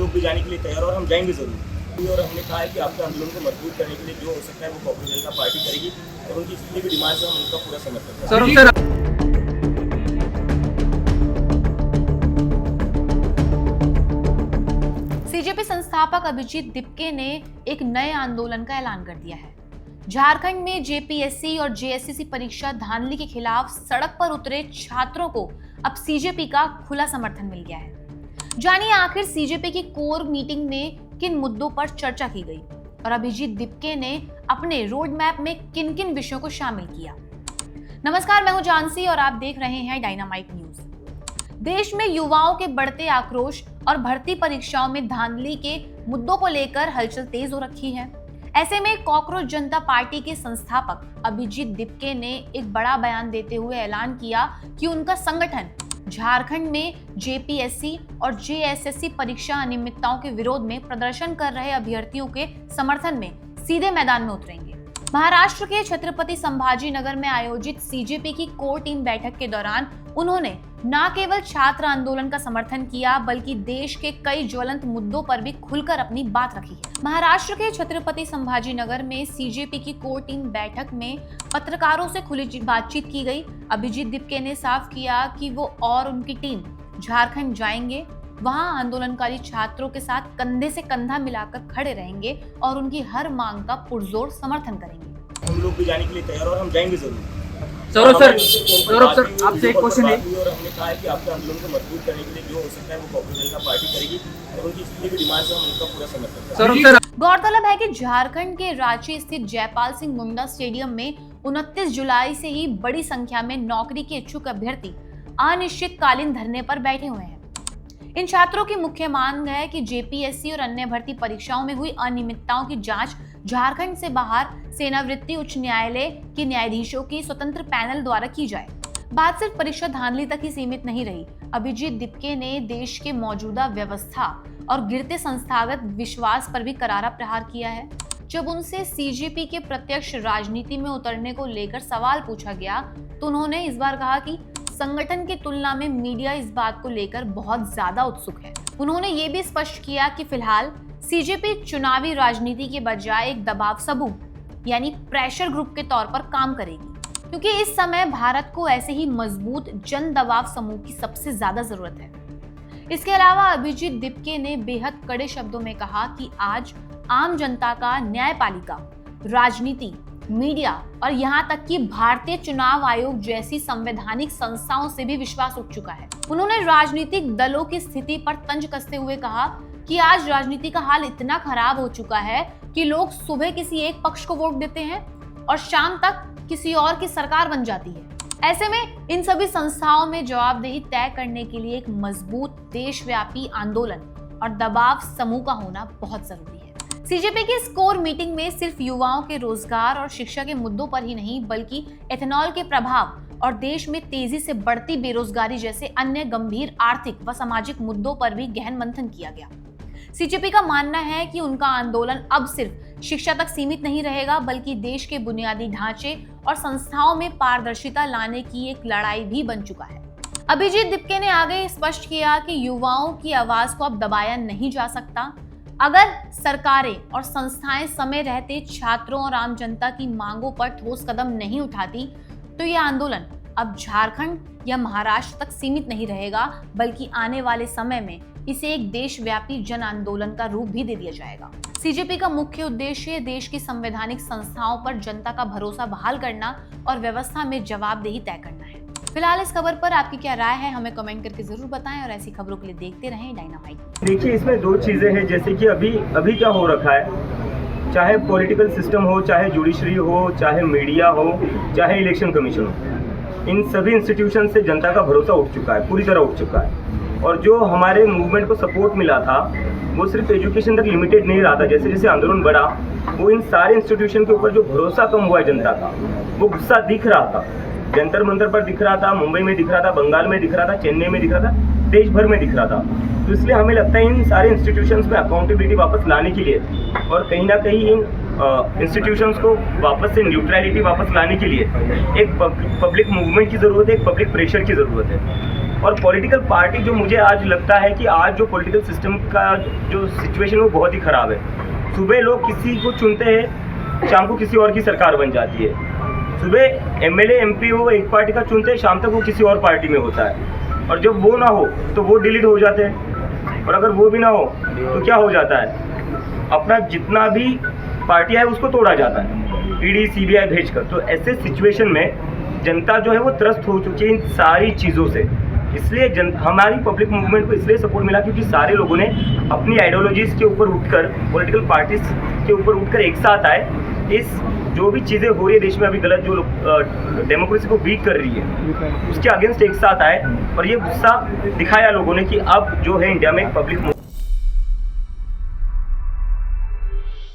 लोग भी जाने के लिए तैयार और हम जाएंगे ज़रूर। और हमने कहा है कि आपके आंदोलन को मजबूत करने के लिए जो हो सकता है वो कांग्रेस जनता पार्टी करेगी और उनकी जितनी भी डिमांड्स है हम उनका पूरा समर्थन करेंगे। सीजेपी संस्थापक अभिजीत दिपके ने एक नए आंदोलन का ऐलान कर दिया है। झारखंड में जेपीएससी और जेएसएससी परीक्षा धांधली के खिलाफ सड़क पर उतरे छात्रों को अब सीजेपी का खुला समर्थन मिल गया है। जानिए आखिर सीजेपी की कोर मीटिंग में किन मुद्दों पर चर्चा की गई और अभिजीत दिपके ने अपने रोड मैप में किन किन विषयों को शामिल किया। नमस्कार, मैं हूं जानसी और आप देख रहे हैं डायनामाइट न्यूज। देश में युवाओं के बढ़ते आक्रोश और भर्ती परीक्षाओं में धांधली के मुद्दों को लेकर हलचल तेज हो रखी है। ऐसे में कांग्रेस जनता पार्टी के संस्थापक अभिजीत दिपके ने एक बड़ा बयान देते हुए ऐलान किया कि उनका संगठन झारखंड में जेपीएससी और जेएसएससी परीक्षा अनियमितताओं के विरोध में प्रदर्शन कर रहे अभ्यर्थियों के समर्थन में सीधे मैदान में उतरेंगे। महाराष्ट्र के छत्रपति संभाजी नगर में आयोजित सीजेपी की कोर टीम बैठक के दौरान उन्होंने न केवल छात्र आंदोलन का समर्थन किया बल्कि देश के कई ज्वलंत मुद्दों पर भी खुलकर अपनी बात रखी है। महाराष्ट्र के छत्रपति संभाजी नगर में सीजेपी की कोर टीम बैठक में पत्रकारों से खुली बातचीत की गई। अभिजीत दिपके ने साफ किया कि वो और उनकी टीम झारखंड जाएंगे, वहां आंदोलनकारी छात्रों के साथ कंधे से कंधा मिलाकर खड़े रहेंगे और उनकी हर मांग का पुरजोर समर्थन करेंगे। हम लोग भी जाने के लिए तैयार और हम जाएंगे ज़रूर। सौरभ सर आपसे एक क्वेश्चन है। और हमने कहा है कि आपके आंदोलन को मजबूत करने के लिए जो हो सकता है वो कांग्रेस जनता पार्टी करेगी और उनकी जितनी भी डिमांड्स है हम उनका पूरा समर्थन करेंगे। गौरतलब है कि झारखंड के रांची स्थित जयपाल सिंह मुंडा स्टेडियम में 29 जुलाई से ही बड़ी संख्या में नौकरी के इच्छुक अभ्यर्थी अनिश्चितकालीन धरने पर बैठे हुए हैं। इन छात्रों की मुख्य मांग है कि जेपीएससी और अन्य भर्ती परीक्षाओं में हुई अनियमितताओं की जांच झारखंड से बाहर सेनावृत्ति उच्च न्यायालय के न्यायाधीशों की स्वतंत्र पैनल द्वारा की जाए। बात सिर्फ परीक्षा धांधली तक ही सीमित नहीं रही। अभिजीत दिपके ने देश के मौजूदा व्यवस्था और गिरते संस्थागत विश्वास पर भी करारा प्रहार किया है। जब उनसे सीजेपी के प्रत्यक्ष राजनीति में उतरने को लेकर सवाल पूछा गया तो उन्होंने इस बार कहा कि संगठन की तुलना में मीडिया इस बात को लेकर बहुत ज्यादा उत्सुक है। उन्होंने ये भी स्पष्ट किया कि फिलहाल सीजेपी चुनावी राजनीति के बजाय एक दबाव समूह यानी प्रेशर ग्रुप के तौर पर काम करेगी, क्योंकि इस समय भारत को ऐसे ही मजबूत जन दबाव समूह की सबसे ज्यादा जरूरत है। इसके अलावा अभिजीत दिपके ने बेहद कड़े शब्दों में कहा कि आज आम जनता का न्यायपालिका, राजनीति, मीडिया और यहाँ तक कि भारतीय चुनाव आयोग जैसी संवैधानिक संस्थाओं से भी विश्वास उठ चुका है। उन्होंने राजनीतिक दलों की स्थिति पर तंज कसते हुए कहा कि आज राजनीति का हाल इतना खराब हो चुका है कि लोग सुबह किसी एक पक्ष को वोट देते हैं और शाम तक किसी और की सरकार बन जाती है। ऐसे में इन सभी संस्थाओं में जवाबदेही तय करने के लिए एक मजबूत देशव्यापी आंदोलन और दबाव समूह का होना बहुत जरूरी है। सीजेपी की इस कोर मीटिंग में सिर्फ युवाओं के रोजगार और शिक्षा के मुद्दों पर ही नहीं बल्कि एथेनॉल के प्रभाव और देश में तेजी से बढ़ती बेरोजगारी जैसे अन्य गंभीर आर्थिक व सामाजिक मुद्दों पर भी गहन मंथन किया गया। सीजेपी का मानना है कि उनका आंदोलन अब सिर्फ शिक्षा तक सीमित नहीं रहेगा बल्कि देश के बुनियादी ढांचे और संस्थाओं में पारदर्शिता लाने की एक लड़ाई भी बन चुका है। अभिजीत दिपके ने आगे स्पष्ट किया कि युवाओं की आवाज को अब दबाया नहीं जा सकता। अगर सरकारें और संस्थाएं समय रहते छात्रों और आम जनता की मांगों पर ठोस कदम नहीं उठाती तो यह आंदोलन अब झारखंड या महाराष्ट्र तक सीमित नहीं रहेगा बल्कि आने वाले समय में इसे एक देशव्यापी जन आंदोलन का रूप भी दे दिया जाएगा। सीजेपी का मुख्य उद्देश्य देश की संवैधानिक संस्थाओं पर जनता का भरोसा बहाल करना और व्यवस्था में जवाबदेही तय करना है। फिलहाल इस खबर पर आपकी क्या राय है हमें कमेंट करके जरूर बताएं और ऐसी खबरों के लिए देखते रहें डायनामाइट। देखिए, इसमें दो चीजें हैं, जैसे कि अभी क्या हो रखा है, चाहे पॉलिटिकल सिस्टम हो, चाहे जुडिशरी हो, चाहे मीडिया हो, चाहे इलेक्शन कमीशन हो, इन सभी इंस्टीट्यूशन से जनता का भरोसा उठ चुका है, पूरी तरह उठ चुका है। और जो हमारे मूवमेंट को सपोर्ट मिला था वो सिर्फ एजुकेशन तक लिमिटेड नहीं रहा था। जैसे जैसे आंदोलन बढ़ा वो इन सारे इंस्टीट्यूशन के ऊपर जो भरोसा कम हुआ है जनता का, वो गुस्सा दिख रहा था। जंतर मंतर पर दिख रहा था, मुंबई में दिख रहा था, बंगाल में दिख रहा था, चेन्नई में दिख रहा था, देश भर में दिख रहा था। तो इसलिए हमें लगता है इन सारे इंस्टीट्यूशंस में अकाउंटेबिलिटी वापस लाने के लिए और कहीं ना कहीं इन इंस्टीट्यूशंस को वापस से न्यूट्रलिटी वापस लाने के लिए एक पब्लिक मूवमेंट की ज़रूरत है, एक पब्लिक प्रेशर की ज़रूरत है। और पॉलिटिकल पार्टी जो मुझे आज लगता है कि आज जो पॉलिटिकल सिस्टम का जो सिचुएशन है वो बहुत ही ख़राब है। सुबह लोग किसी को चुनते हैं, शाम को किसी और की सरकार बन जाती है। सुबह एमएलए एमपी वो एक पार्टी का चुनते हैं, शाम तक वो किसी और पार्टी में होता है, और जब वो ना हो तो वो डिलीट हो जाते हैं, और अगर वो भी ना हो तो क्या हो जाता है, अपना जितना भी पार्टियाँ है उसको तोड़ा जाता है ईडी सीबीआई भेजकर। तो ऐसे सिचुएशन में जनता जो है वो त्रस्त हो चुकी है इन सारी चीज़ों से। इसलिए हमारी पब्लिक मूवमेंट को इसलिए सपोर्ट मिला क्योंकि सारे लोगों ने अपनी आइडियोलॉजीज़ के ऊपर उठकर, पॉलिटिकल पार्टीज के ऊपर उठकर एक साथ आए। इस जो भी चीज़ें हो रही है देश में अभी गलत, जो डेमोक्रेसी को वीक कर रही है, उसके अगेंस्ट एक साथ आए और ये गुस्सा दिखाया लोगों ने कि अब जो है इंडिया में पब्लिक